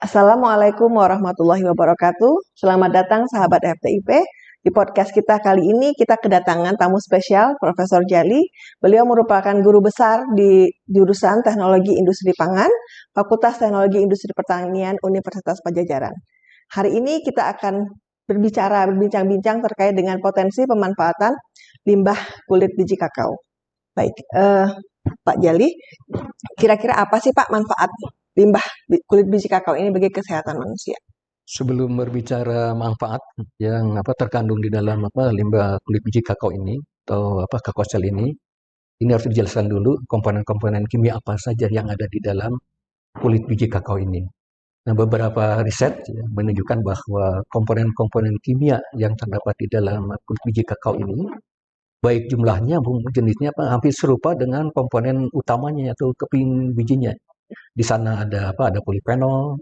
Assalamualaikum warahmatullahi wabarakatuh. Selamat datang sahabat FTIP. Di podcast kita kali ini kita kedatangan tamu spesial Profesor Djali. Beliau merupakan guru besar di jurusan Teknologi Industri Pangan, Fakultas Teknologi Industri Pertanian Universitas Padjadjaran. Hari ini kita akan berbincang-bincang terkait dengan potensi pemanfaatan limbah kulit biji kakao. Baik, Pak Djali, kira-kira apa sih Pak manfaat limbah kulit biji kakao ini bagi kesehatan manusia? Sebelum berbicara manfaat yang terkandung di dalam limbah kulit biji kakao ini atau kakao shell ini harus dijelaskan dulu komponen-komponen kimia apa saja yang ada di dalam kulit biji kakao ini. Nah, beberapa riset menunjukkan bahwa komponen-komponen kimia yang terdapat di dalam kulit biji kakao ini, baik jumlahnya maupun jenisnya hampir serupa dengan komponen utamanya atau keping bijinya. Di sana ada ada polifenol,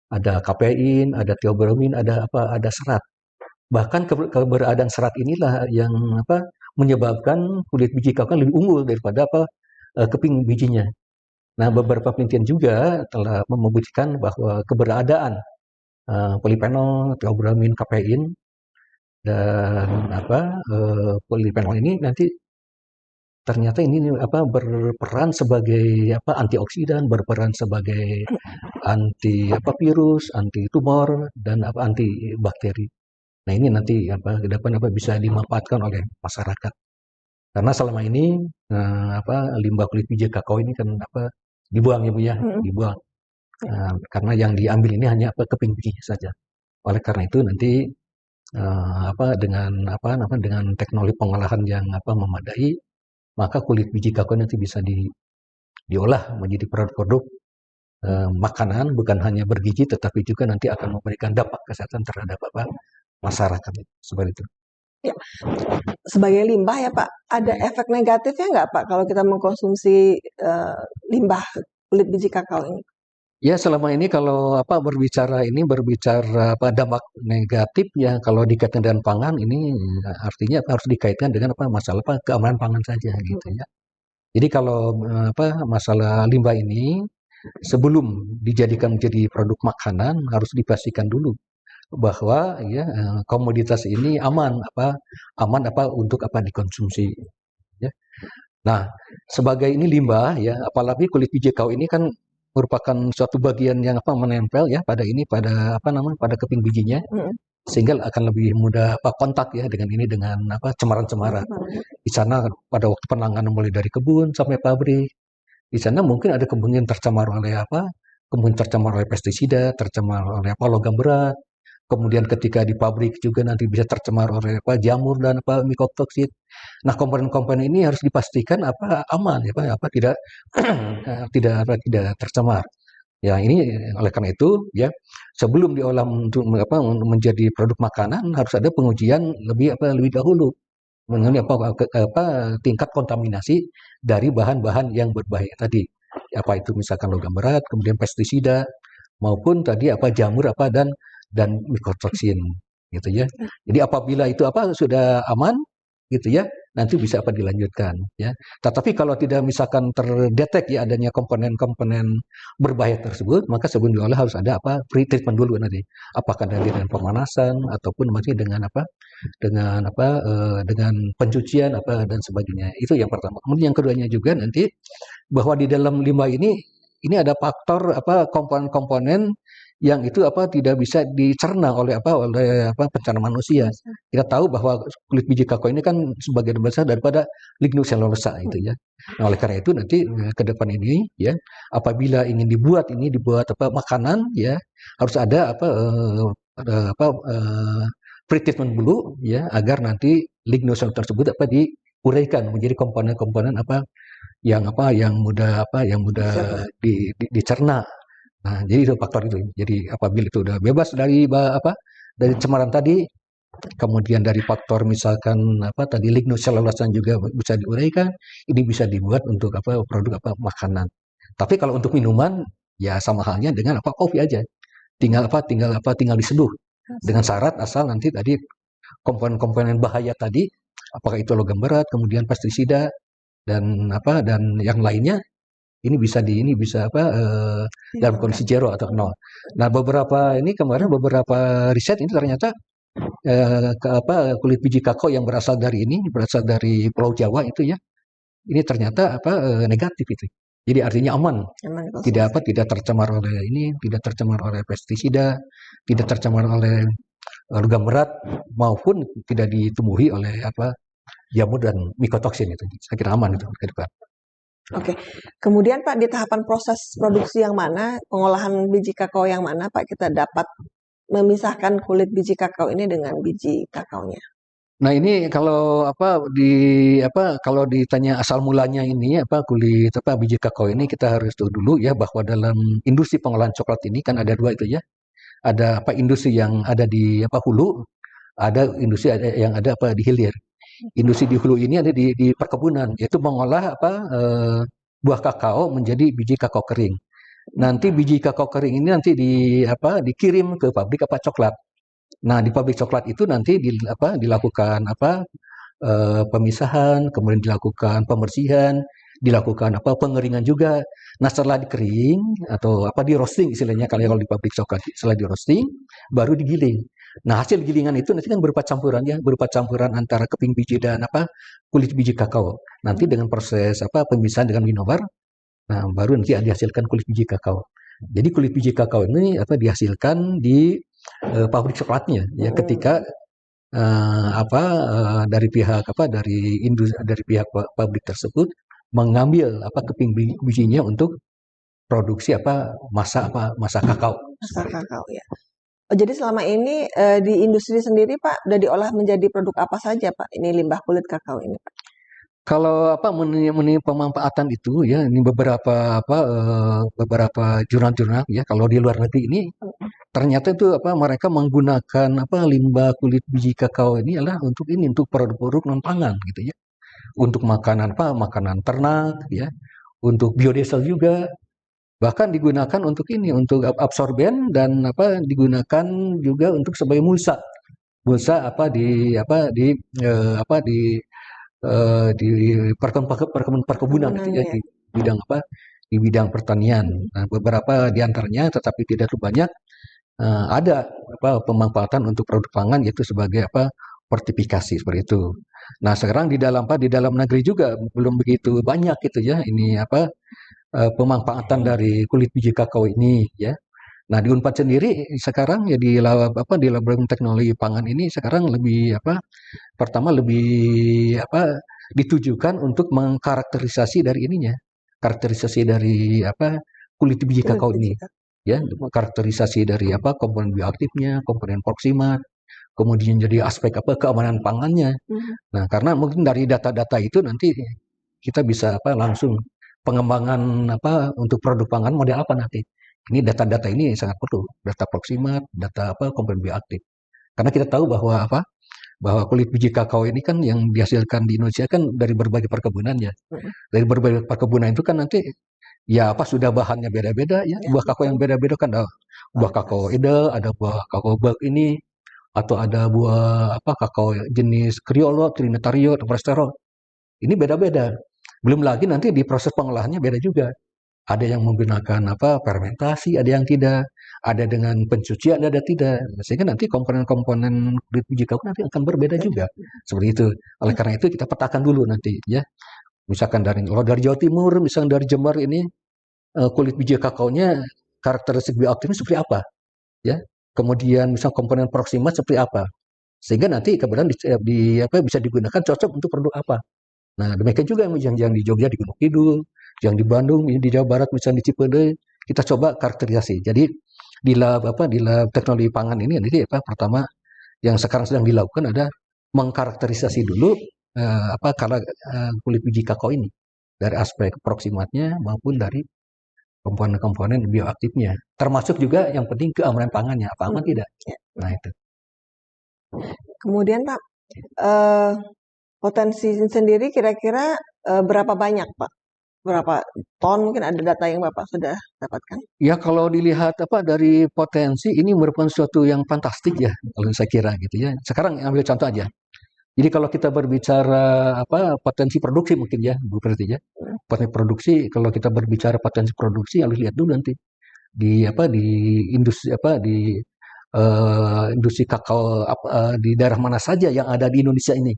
ada kafein, ada teobromin, ada serat. Bahkan keberadaan serat inilah yang menyebabkan kulit biji kakao lebih unggul daripada keping bijinya. Nah, beberapa penelitian juga telah membuktikan bahwa keberadaan polifenol, teobromin, kafein dan polifenol ini nanti ternyata ini berperan sebagai antioksidan, berperan sebagai anti virus, anti tumor dan anti bakteri. Nah, ini nanti ke depan bisa dimanfaatkan oleh masyarakat. Karena selama ini limbah kulit biji kakao ini kan dibuang ya Bu ya, dibuang. Karena yang diambil ini hanya keping biji saja. Oleh karena itu nanti dengan teknologi pengolahan yang memadai, maka kulit biji kakao nanti bisa diolah menjadi produk-produk makanan, bukan hanya bergizi tetapi juga nanti akan memberikan dampak kesehatan terhadap masyarakat, seperti itu. Ya. Sebagai limbah ya Pak, ada efek negatifnya nggak Pak kalau kita mengkonsumsi limbah kulit biji kakao ini? Ya, selama ini kalau berbicara dampak negatif ya, kalau dikaitkan dengan pangan ini artinya harus dikaitkan dengan masalah keamanan pangan saja gitu ya. Jadi kalau masalah limbah ini sebelum dijadikan menjadi produk makanan harus dipastikan dulu bahwa ya komoditas ini aman untuk dikonsumsi ya. Nah, sebagai ini limbah ya, apalagi kulit biji kakao ini kan merupakan suatu bagian yang menempel ya pada keping bijinya, sehingga akan lebih mudah kontak ya dengan cemaran-cemaran. Di sana pada waktu penanganan mulai dari kebun sampai pabrik, di sana mungkin ada kemungkinan tercemar oleh kemungkinan tercemar oleh pestisida, tercemar oleh logam berat. Kemudian ketika di pabrik juga nanti bisa tercemar oleh jamur dan mikrotoksik. Nah, komponen-komponen ini harus dipastikan aman ya tidak tidak tercemar. Ya, ini oleh karena itu ya sebelum diolah untuk menjadi produk makanan harus ada pengujian lebih dahulu mengenai tingkat kontaminasi dari bahan-bahan yang berbahaya tadi. Apa itu misalkan logam berat, kemudian pestisida maupun tadi jamur dan mikrotoksin gitu ya. Jadi apabila itu sudah aman gitu ya, nanti bisa dilanjutkan ya. Tetapi kalau tidak misalkan terdetek ya adanya komponen-komponen berbahaya tersebut, maka sebelum diolah harus ada pre-treatment dulu nanti. Apakah dengan pemanasan ataupun masih dengan dengan pencucian dan sebagainya. Itu yang pertama. Kemudian yang keduanya juga nanti bahwa di dalam limbah ini ada faktor komponen-komponen yang itu tidak bisa dicerna oleh pencernaan manusia. Kita tahu bahwa kulit biji kakao ini kan sebagian besar daripada lignoselulosa itu ya. Nah, oleh karena itu nanti ke depan ini ya apabila ingin dibuat makanan ya harus ada pre-treatment dulu ya agar nanti lignoselulosa tersebut diuraikan menjadi komponen-komponen yang mudah dicerna. Nah, jadi itu faktor itu. Jadi apabila itu udah bebas dari dari cemaran tadi, kemudian dari faktor misalkan tadi lignoselulosa juga bisa diuraikan, ini bisa dibuat untuk produk makanan. Tapi kalau untuk minuman ya sama halnya dengan kopi aja. Tinggal diseduh dengan syarat asal nanti tadi komponen-komponen bahaya tadi apakah itu logam berat, kemudian pestisida dan dan yang lainnya ini bisa dalam kondisi zero atau nol. Nah, beberapa riset ini ternyata kulit biji kakao yang berasal dari Pulau Jawa itu ya, ini ternyata negatif itu. Jadi artinya aman, tidak tercemar oleh pestisida, tidak tercemar oleh logam berat, maupun tidak ditumbuhi oleh jamur dan mikotoksin itu. Saya kira aman itu ke depan. Oke. Kemudian Pak, di tahapan proses produksi yang mana, pengolahan biji kakao yang mana Pak kita dapat memisahkan kulit biji kakao ini dengan biji kakaonya? Nah, ini kalau kalau ditanya asal mulanya ini kulit biji kakao ini, kita harus tahu dulu ya bahwa dalam industri pengolahan coklat ini kan ada dua itu ya. Ada industri yang ada di hulu, ada industri yang ada di hilir. Industri di hulu ini ada di perkebunan, yaitu mengolah buah kakao menjadi biji kakao kering. Nanti biji kakao kering ini nanti dikirim ke pabrik coklat. Nah, di pabrik coklat itu nanti dilakukan pemisahan, kemudian dilakukan pembersihan, dilakukan pengeringan juga. Nah, setelah dikering atau di roasting istilahnya, kalau di pabrik coklat, setelah di roasting baru digiling. Nah, hasil gilingan itu nanti kan berupa campuran antara keping biji dan kulit biji kakao. Nanti dengan proses pemisahan dengan winnower, nah baru nanti dihasilkan kulit biji kakao. Jadi kulit biji kakao ini dihasilkan di pabrik coklatnya ya, ketika dari pihak pabrik tersebut mengambil keping bijinya untuk produksi masa kakao. Masa kakao ya. Oh, jadi selama ini di industri sendiri Pak udah diolah menjadi produk apa saja Pak? Ini limbah kulit kakao ini Pak. Kalau mengenai pemanfaatan itu ya, ini beberapa jurnal-jurnal ya, kalau di luar negeri ini ternyata itu mereka menggunakan limbah kulit biji kakao ini adalah untuk produk-produk non pangan gitu ya. Untuk makanan ternak ya, untuk biodiesel juga, bahkan digunakan untuk absorben, dan digunakan juga untuk sebagai mulsa di perkebunan gitu ya, di bidang pertanian. Nah, beberapa diantaranya, tetapi tidak terlalu banyak, ada pemanfaatan untuk produk pangan, yaitu sebagai fortifikasi seperti itu. Nah, sekarang di dalam negeri juga belum begitu banyak gitu ya, ini pemanfaatan dari kulit biji kakao ini ya. Nah, di Unpad sendiri sekarang ya di laboratorium teknologi pangan ini sekarang pertama lebih ditujukan untuk mengkarakterisasi dari karakterisasi dari kulit biji kakao ini ya, karakterisasi dari komponen bioaktifnya, komponen proksimat, kemudian jadi aspek keamanan pangannya. Nah, karena mungkin dari data-data itu nanti kita bisa langsung pengembangan untuk produk pangan model apa nanti. Ini data-data ini sangat perlu, data proksimat, data komponen bioaktif. Karena kita tahu bahwa kulit biji kakao ini kan yang dihasilkan di Indonesia kan dari berbagai perkebunan ya. Dari berbagai perkebunan itu kan nanti ya sudah bahannya beda-beda ya. Buah kakao yang beda-beda kan ada buah kakao ede, ada buah kakao bag ini, atau ada buah kakao jenis Criollo, Trinitario, atau Forastero. Ini beda-beda. Belum lagi nanti di proses pengolahannya beda juga. Ada yang menggunakan fermentasi, ada yang tidak, ada dengan pencucian, ada tidak. Sehingga nanti komponen-komponen kulit biji kakao nanti akan berbeda juga. Seperti itu. Oleh karena itu kita petakan dulu nanti ya. Misalkan dari Jawa Timur, misalkan dari Jember ini, kulit biji kakaonya karakteristik bioaktifnya seperti apa ya. Kemudian misal komponen proksimat seperti apa. Sehingga nanti kemudian bisa digunakan cocok untuk produk apa. Nah, demikian juga yang di Jogja, di Gunung Kidul, yang di Bandung, di Jawa Barat, misalnya di Cipede, kita coba karakterisasi. Jadi di lab teknologi pangan ini nanti pertama yang sekarang sedang dilakukan ada mengkarakterisasi dulu kulit biji kakao ini dari aspek proksimatnya maupun dari komponen-komponen bioaktifnya. Termasuk juga yang penting keamanan pangannya, apa aman tidak. Nah, itu. Kemudian Pak, potensi sendiri kira-kira berapa banyak Pak? Berapa ton, mungkin ada data yang Bapak sudah dapatkan? Ya, kalau dilihat dari potensi, ini merupakan suatu yang fantastik ya, kalau saya kira gitu ya. Sekarang ambil contoh aja. Jadi kalau kita berbicara apa potensi produksi mungkin ya, Bu Preti ya. Potensi produksi kalau kita berbicara potensi produksi harus lihat dulu nanti di apa di industri apa di industri kakao di daerah mana saja yang ada di Indonesia ini.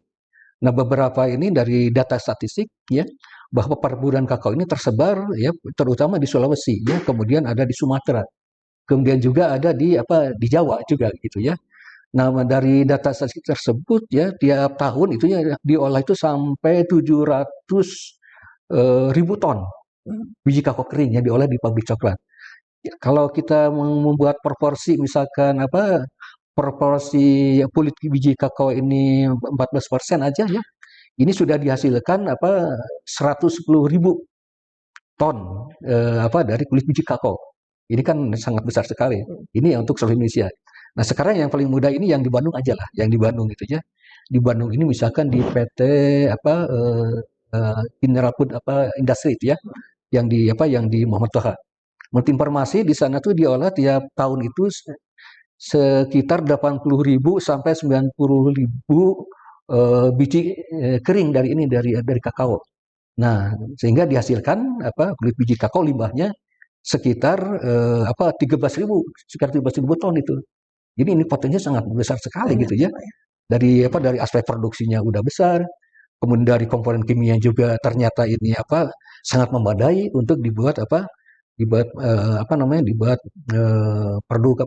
Nah, beberapa ini dari data statistik ya bahwa perburuan kakao ini tersebar ya terutama di Sulawesi ya, kemudian ada di Sumatera, kemudian juga ada di apa di Jawa juga gitu ya. Nah, dari data statistik tersebut ya tiap tahun itu ya diolah itu sampai 700 ribu ton biji kakao kering yang diolah di pabrik coklat. Ya, kalau kita membuat proporsi misalkan apa proporsi kulit biji kakao ini 14% aja ya, ini sudah dihasilkan apa 110.000 ton apa dari kulit biji kakao. Ini kan sangat besar sekali. Ini untuk seluruh Indonesia. Nah, sekarang yang paling mudah ini yang di Bandung aja lah, yang di Bandung gitu ya. Di Bandung ini misalkan di PT apa Mineral Food apa Industri itu ya, yang di apa yang di Muhammad Toha. Menurut informasi di sana tuh diolah tiap tahun itu sekitar 80.000 sampai 90.000 biji kering dari ini dari kakao. Nah, sehingga dihasilkan apa kulit biji kakao limbahnya sekitar apa 13.000 sekitar 13.000 ton itu. Jadi ini potensinya sangat besar sekali gitu ya. Dari apa dari aspek produksinya udah besar, kemudian dari komponen kimia juga ternyata ini apa sangat memadai untuk dibuat apa dibuat apa namanya dibuat produk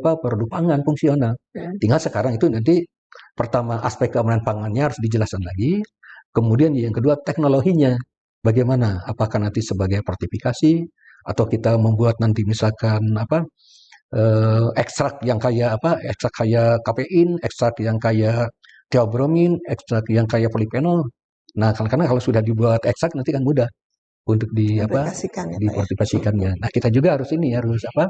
pangan fungsional. Tinggal sekarang itu nanti pertama aspek keamanan pangannya harus dijelaskan lagi, kemudian yang kedua teknologinya bagaimana, apakah nanti sebagai fortifikasi atau kita membuat nanti misalkan apa ekstrak yang kayak apa ekstrak kayak kafein, ekstrak yang kayak theobromine, ekstrak yang kayak polifenol. Nah, karena kalau sudah dibuat ekstrak nanti kan mudah untuk di apa Aplikasikan ya, Pak ya. diaplikasikannya. Nah, kita juga harus ini harus apa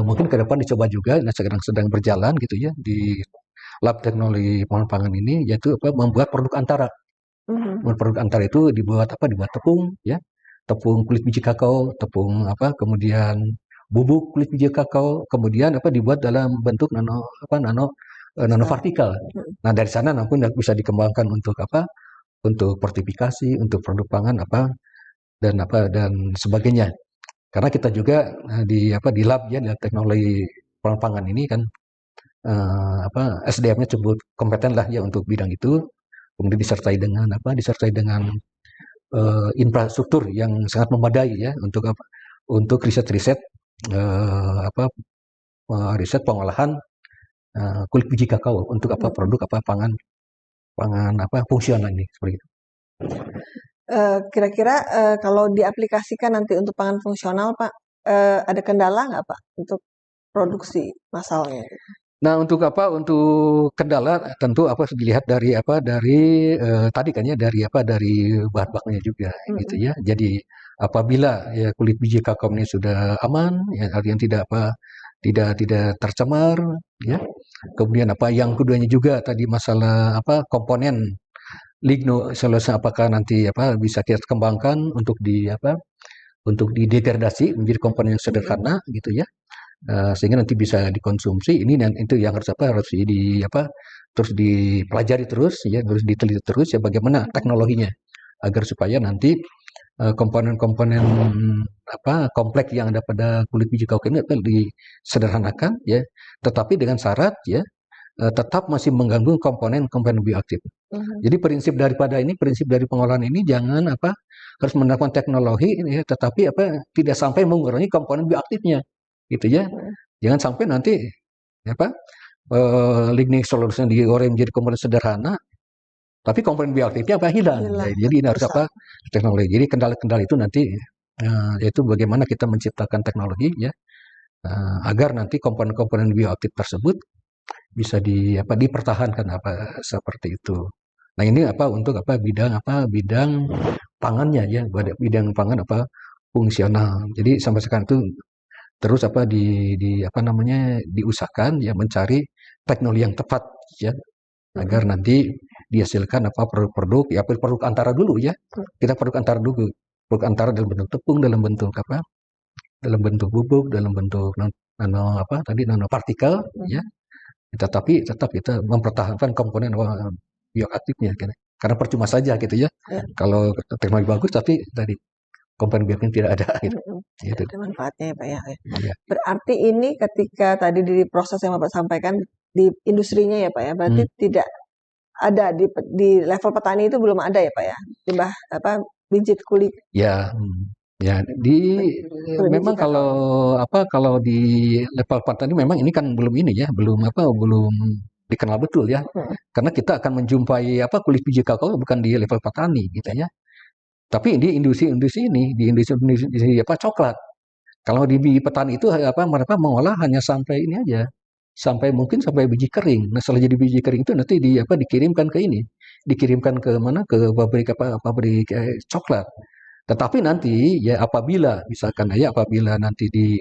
mungkin ke depan dicoba juga, nah sedang berjalan gitu ya di lab teknologi pangan ini yaitu apa membuat produk antara. Mhm. Produk antara itu dibuat apa dibuat tepung ya, tepung kulit biji kakao, tepung apa kemudian bubuk kulit biji kakao, kemudian apa dibuat dalam bentuk nanopartikel. Nah, dari sana nanti bisa dikembangkan untuk apa? Untuk fortifikasi, untuk produk pangan dan sebagainya. Karena kita juga di apa di lab ya di teknologi pangan ini kan apa SDM-nya cukup kompeten lah ya untuk bidang itu. Kemudian disertai dengan apa? Disertai dengan infrastruktur yang sangat memadai ya untuk apa? Untuk riset-riset apa riset pengolahan kulit biji kakao untuk apa produk apa pangan pangan apa fungsional ini seperti itu. Kira-kira kalau diaplikasikan nanti untuk pangan fungsional, Pak, ada kendala nggak, Pak, untuk produksi massalnya? Nah, untuk apa? Untuk kendala tentu apa dilihat dari apa dari tadi kan ya dari apa dari bahan bakunya juga gitu ya. Jadi apabila ya kulit biji kakao ini sudah aman, ya artinya tidak apa tidak tercemar ya. Kemudian apa yang keduanya juga tadi masalah apa komponen ligno selesai apakah nanti apa bisa kita kembangkan untuk di apa untuk didegradasi menjadi komponen yang sederhana gitu ya. Sehingga nanti bisa dikonsumsi ini dan itu yang harus apa harus di apa terus dipelajari terus ya harus diteliti terus ya bagaimana teknologinya agar supaya nanti komponen-komponen apa kompleks yang ada pada kulit biji kakao ini disederhanakan ya tetapi dengan syarat ya tetap masih mengganggu komponen-komponen bioaktif. Jadi prinsip dari pengolahan ini jangan apa harus menggunakan teknologi ya, tetapi apa tidak sampai mengurangi komponen bioaktifnya gitu ya. Jangan sampai nanti apa lignin solution digoreng menjadi komponen sederhana tapi komponen bioaktifnya apa hilang. Nah, jadi ini harus apa teknologi. Jadi kendala-kendala itu nanti yaitu bagaimana kita menciptakan teknologi ya agar nanti komponen-komponen bioaktif tersebut bisa dipertahankan apa seperti itu. Nah, ini apa untuk bidang pangannya ya, bidang pangan apa fungsional. Jadi sampai sekarang itu terus apa di apa namanya diusahakan ya mencari teknologi yang tepat ya agar nanti dihasilkan apa produk-produk ya produk antara dulu ya. Kita produk antara dulu. Produk antara dalam bentuk tepung, dalam bentuk apa? Dalam bentuk bubuk, dalam bentuk nanopartikel ya. Tetapi tetap kita mempertahankan komponen bioaktifnya kan. Karena percuma saja gitu ya. Ya. Kalau teknologi bagus tapi tadi komponen bioaktif tidak ada gitu. Tidak Gitu. ada manfaatnya ya Pak ya. Iya. Berarti ini ketika tadi di proses yang Bapak sampaikan di industrinya ya Pak ya, berarti tidak ada di level petani itu belum ada ya Pak ya, limbah biji kulit. Ya, ya di memang Biji kakao. kalau di level petani memang ini kan belum ini ya, belum dikenal betul ya. Karena kita akan menjumpai kulit biji kakao bukan di level petani gitu ya. Tapi di industri-industri ini, di industri coklat. Kalau di petani itu mereka mengolah hanya sampai ini aja. Mungkin sampai biji kering. Nah, setelah jadi biji kering itu nanti dikirimkan ke ini. Dikirimkan ke mana? Ke pabrik coklat. Tetapi nanti ya apabila nanti di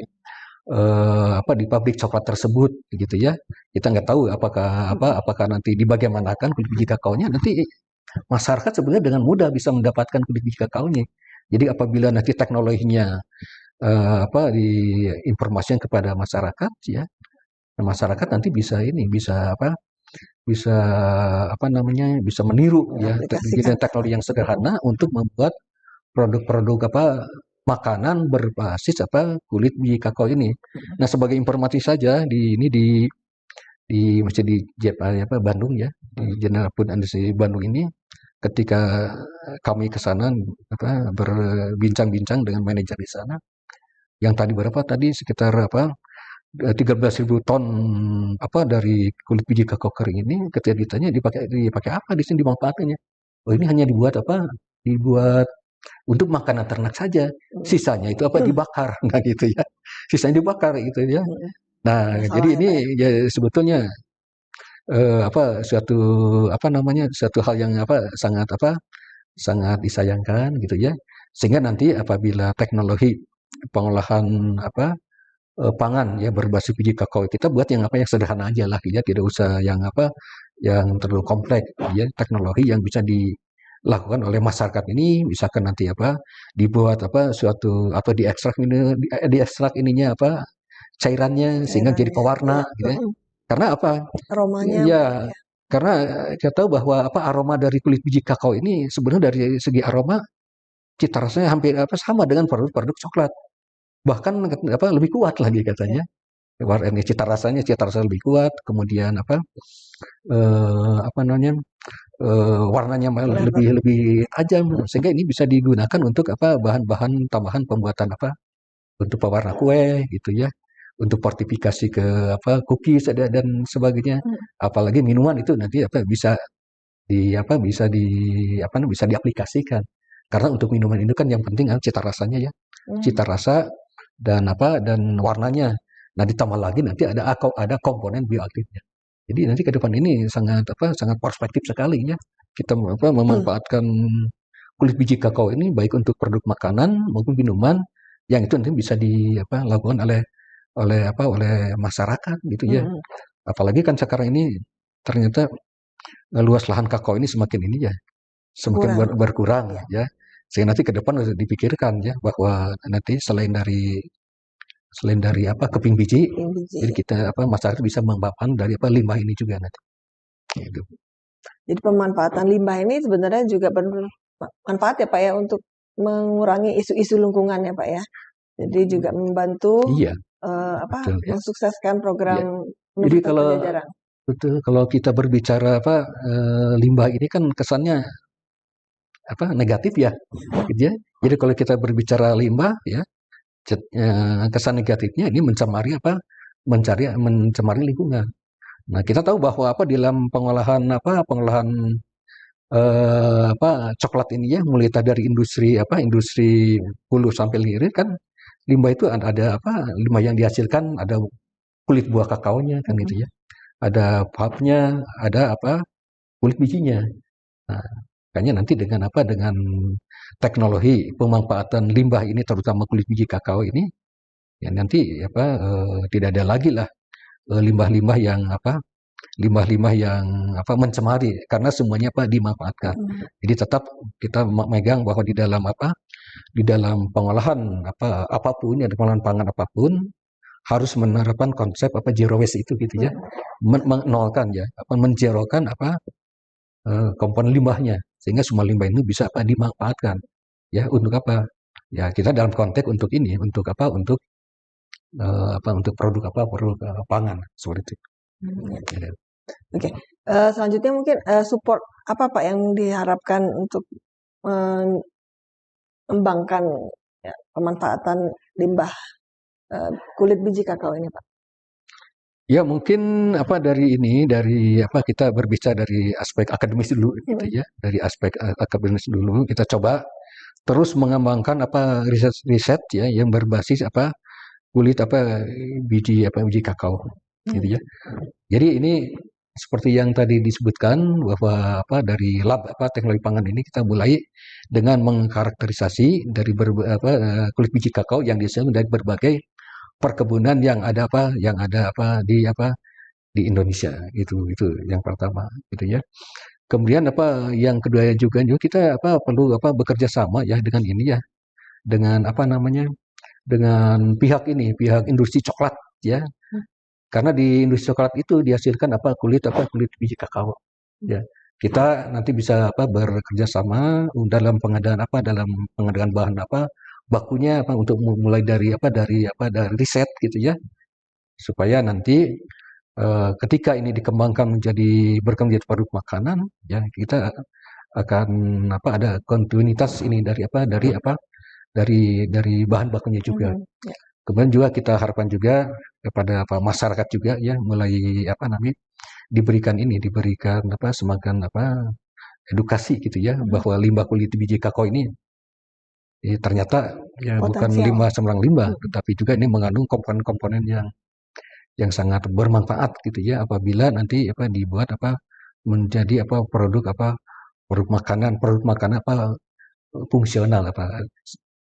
pabrik coklat tersebut gitu ya. Kita nggak tahu apakah nanti dibagaimanakan kulit biji kakaonya nanti masyarakat sebenarnya dengan mudah bisa mendapatkan kulit biji kakaonya. Jadi apabila nanti teknologinya diinformasikan kepada masyarakat ya, masyarakat nanti bisa bisa meniru ya teknologi yang sederhana untuk membuat produk-produk makanan berbasis kulit biji kakao ini. Nah, sebagai informasi saja masih di Bandung ya, di General Food Industry Bandung ini ketika kami ke sana berbincang-bincang dengan manajer di sana, yang tadi berapa tadi sekitar 13.000 ton dari kulit biji kakao kering ini ketika ditanya dipakai apa di sini dimanfaatkannya. Oh, ini hanya dibuat untuk makanan ternak saja. Sisanya itu dibakar. Nah, gitu ya. Sisanya dibakar gitu ya. Nah, jadi ini ya sebetulnya suatu hal yang sangat disayangkan gitu ya. Sehingga nanti apabila teknologi pengolahan pangan ya berbasis biji kakao kita buat yang sederhana aja lah ya, tidak usah yang terlalu kompleks ya. Teknologi yang bisa dilakukan oleh masyarakat ini misalkan nanti dibuat suatu atau diekstrak ininya cairannya sehingga jadi pewarna gitu ya. Karena aromanya ya karena kita tahu bahwa aroma dari kulit biji kakao ini sebenarnya dari segi aroma cita rasanya hampir sama dengan produk-produk coklat, bahkan lebih kuat lagi katanya. Cita rasanya lebih kuat, kemudian warnanya lebih tajam, sehingga ini bisa digunakan untuk bahan-bahan tambahan pembuatan untuk pewarna kue gitu ya, untuk fortifikasi ke cookies dan sebagainya. Apalagi minuman itu nanti bisa diaplikasikan. Karena untuk minuman itu kan yang penting cita rasanya ya, cita rasa dan warnanya. Nah, ditambah lagi nanti ada komponen bioaktifnya. Jadi nanti ke depan ini sangat perspektif sekali ya. Kita memanfaatkan kulit biji kakao ini baik untuk produk makanan maupun minuman yang itu nanti bisa dilakukan oleh masyarakat gitu ya. Apalagi kan sekarang ini ternyata luas lahan kakao ini semakin berkurang ya. Sehingga nanti ke depan harus dipikirkan ya bahwa nanti selain dari keping biji, jadi kita masyarakat bisa memanfaatkan dari limbah ini juga nanti. Gitu. Jadi pemanfaatan limbah ini sebenarnya juga bermanfaat ya Pak ya untuk mengurangi isu-isu lingkungan ya Pak ya. Jadi juga membantu mensukseskan program Universitas Pajajaran. Betul, kalau kita berbicara limbah ini kan kesannya negatif ya, gitu ya. Jadi kalau kita berbicara limbah ya, kesan negatifnya ini mencemari lingkungan. Nah, kita tahu bahwa di dalam pengolahan coklat ini ya, mulai dari industri hulu sampai hilir kan limbah itu ada limbah yang dihasilkan, ada kulit buah kakaonya kan gitu ya. Ada pulpnya, ada kulit bijinya. Nah, kayaknya nanti dengan teknologi pemanfaatan limbah ini terutama kulit biji kakao ini ya nanti tidak ada lagi lah limbah-limbah yang mencemari karena semuanya dimanfaatkan. Jadi tetap kita memegang bahwa di dalam pengolahan apapun ya, pengolahan pangan apapun harus menerapkan konsep zero waste itu gitu ya. Menolkan ya, menjerokan komponen limbahnya, sehingga semua limbah ini bisa apa dimanfaatkan. Ya, untuk apa? Ya, kita dalam konteks untuk ini, untuk apa? Untuk produk apa? Produk pangan seperti itu. Ya. Oke, selanjutnya mungkin support apa Pak yang diharapkan untuk mengembangkan ya, pemanfaatan limbah kulit biji kakao ini Pak? Ya mungkin apa dari apa kita berbicara dari aspek akademis dulu gitu ya. Dari aspek akademis dulu kita coba terus mengembangkan apa riset ya yang berbasis apa kulit biji kakao gitu ya. Jadi ini seperti yang tadi disebutkan bahwa apa dari lab apa teknologi pangan ini kita mulai dengan mengkarakterisasi dari kulit biji kakao yang dihasilkan dari berbagai perkebunan yang ada di Indonesia itu yang pertama gitu ya. Kemudian apa yang kedua juga kita perlu bekerja sama ya dengan ini ya, dengan apa namanya, dengan pihak industri coklat ya. Karena di industri coklat itu dihasilkan kulit biji kakao ya. Kita nanti bisa bekerja sama dalam pengadaan bahan bakunya untuk mulai dari riset gitu ya, supaya nanti ketika ini berkembang menjadi produk makanan ya, kita akan ada kontinuitas ini dari bahan bakunya juga. Kemudian juga kita harapkan juga kepada masyarakat juga ya, mulai diberikan semacam edukasi gitu ya, bahwa limbah kulit biji kakao ini ternyata ya bukan limbah sembarang limbah, tetapi juga ini mengandung komponen-komponen yang sangat bermanfaat gitu ya, apabila nanti dibuat menjadi produk makanan fungsional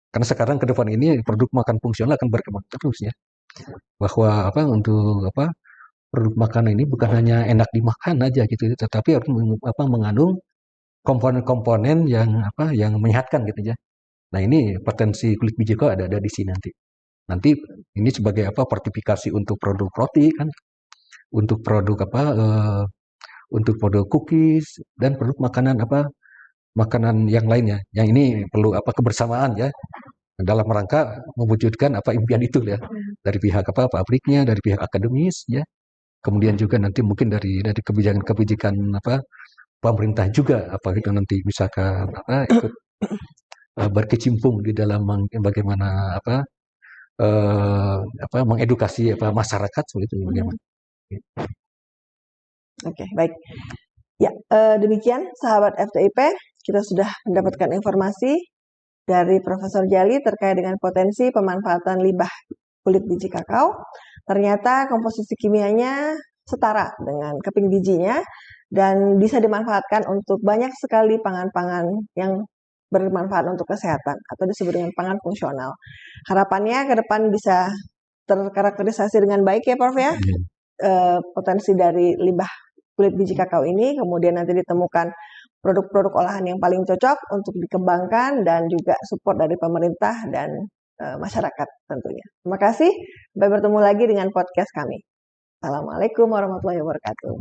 karena sekarang ke depan ini produk makan fungsional akan berkembang terus ya, bahwa untuk produk makanan ini bukan hanya enak dimakan aja gitu, tetapi harus mengandung komponen-komponen yang menyehatkan gitu ya. Nah ini potensi kulit biji kok ada di sini nanti ini sebagai fortifikasi untuk produk roti kan, untuk produk cookies dan produk makanan yang lainnya. Yang ini perlu kebersamaan ya, dalam rangka mewujudkan impian itu ya, dari pihak pabriknya, dari pihak akademis ya. Kemudian juga nanti mungkin dari kebijakan-kebijakan pemerintah juga itu nanti misalkan ikut berkecimpung di dalam bagaimana mengedukasi masyarakat seperti itu bagaimana. Oke, baik. Ya, demikian sahabat FTIP, kita sudah mendapatkan informasi dari Profesor Djali terkait dengan potensi pemanfaatan limbah kulit biji kakao. Ternyata komposisi kimianya setara dengan keping bijinya dan bisa dimanfaatkan untuk banyak sekali pangan-pangan yang bermanfaat untuk kesehatan atau disebut dengan pangan fungsional. Harapannya ke depan bisa terkarakterisasi dengan baik ya Prof ya, potensi dari limbah kulit biji kakao ini, kemudian nanti ditemukan produk-produk olahan yang paling cocok untuk dikembangkan dan juga support dari pemerintah dan masyarakat tentunya. Terima kasih, sampai bertemu lagi dengan podcast kami. Assalamualaikum warahmatullahi wabarakatuh.